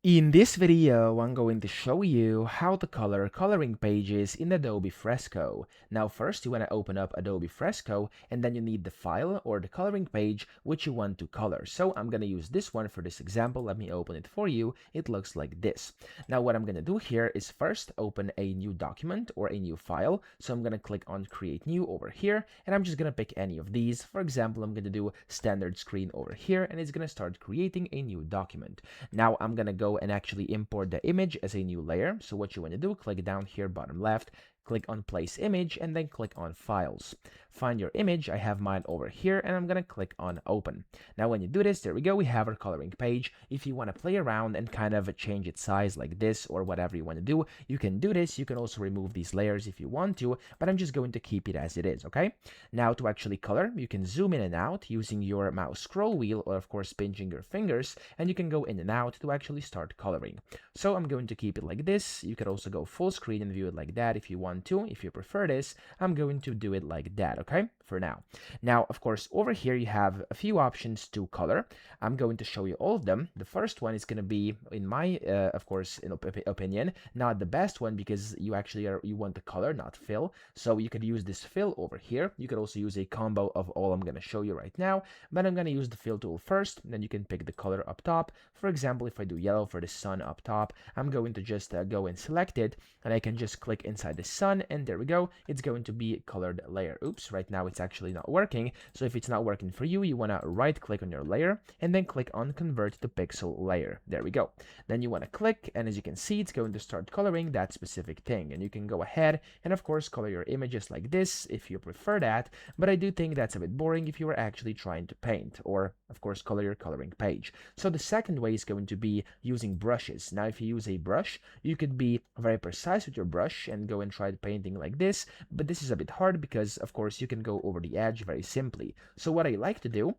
In this video, I'm going to show you how to color coloring pages in Adobe Fresco. Now first, you want to open up Adobe Fresco, and then you need the file or the coloring page which you want to color. So I'm going to use this one for this example. Let me open it for you. It looks like this. Now what I'm going to do here is first open a new document or a new file. So I'm going to click on Create New over here, and I'm just going to pick any of these. For example, I'm going to do Standard Screen over here, and it's going to start creating a new document. Now I'm going to go and actually import the image as a new layer. So what you want to do, click down here bottom left, click on Place Image, and then click on Files. Find your image. I have mine over here, and I'm going to click on Open. Now when you do this, there we go, we have our coloring page. If you want to play around and kind of change its size like this or whatever you want to do, you can do this. You can also remove these layers if you want to, but I'm just going to keep it as it is, okay? Now to actually color, you can zoom in and out using your mouse scroll wheel, or of course pinching your fingers, and you can go in and out to actually start coloring. So I'm going to keep it like this. You could also go full screen and view it like that if you want to. If you prefer this, I'm going to do it like that, okay, for now. Now, of course, over here you have a few options to color. I'm going to show you all of them. The first one is going to be, in my, of course, opinion, not the best one, because you actually you want the color, not fill. So you could use this fill over here. You could also use a combo of all I'm going to show you right now, but I'm going to use the fill tool first. Then you can pick the color up top. For example, if I do yellow for the sun up top, I'm going to just go and select it, and I can just click inside the sun, and there we go, it's going to be a colored layer. Oops, right now it's actually not working. So if it's not working for you, you want to right click on your layer and then click on Convert to Pixel Layer. There we go. Then you want to click, and as you can see, it's going to start coloring that specific thing, and you can go ahead and of course color your images like this if you prefer that, but I do think that's a bit boring if you were actually trying to paint or of course color your coloring page. So the second way is going to be using brushes. Now if you use a brush, you could be very precise with your brush and go and try painting like this, but this is a bit hard because of course you can go over the edge very simply. So what I like to do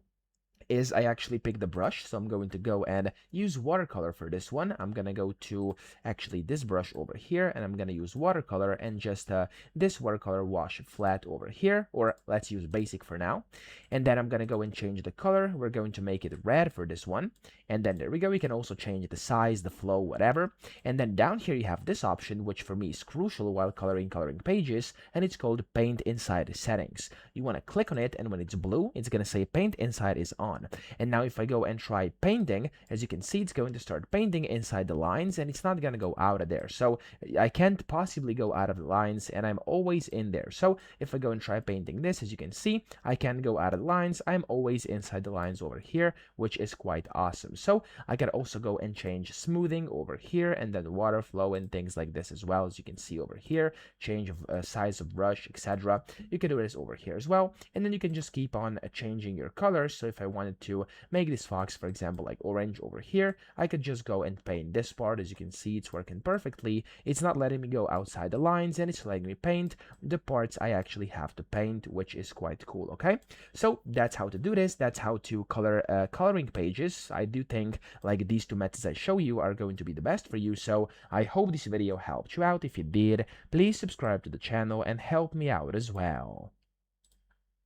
is I actually pick the brush. So I'm going to go and use watercolor for this one. I'm going to go to actually this brush over here, and I'm going to use watercolor and just this watercolor wash flat over here, or let's use basic for now. And then I'm going to go and change the color. We're going to make it red for this one. And then there we go. We can also change the size, the flow, whatever. And then down here you have this option, which for me is crucial while coloring pages, and it's called Paint Inside Settings. You want to click on it, and when it's blue, it's going to say Paint Inside is on. And now if I go and try painting, as you can see, it's going to start painting inside the lines, and it's not going to go out of there. So I can't possibly go out of the lines, and I'm always in there. So if I go and try painting this, as you can see, I can't go out of the lines. I'm always inside the lines over here, which is quite awesome. So I can also go and change smoothing over here, and then water flow and things like this as well, as you can see over here, change of size of brush, etc. You can do this over here as well, and then you can just keep on changing your colors. So if I wanted to make this fox, for example, like orange over here, I could just go and paint this part. As you can see, it's working perfectly. It's not letting me go outside the lines, and it's letting me paint the parts I actually have to paint, which is quite cool, okay? So that's how to do this. That's how to color coloring pages. I do think like these two methods I show you are going to be the best for you. So I hope this video helped you out. If it did, please subscribe to the channel and help me out as well.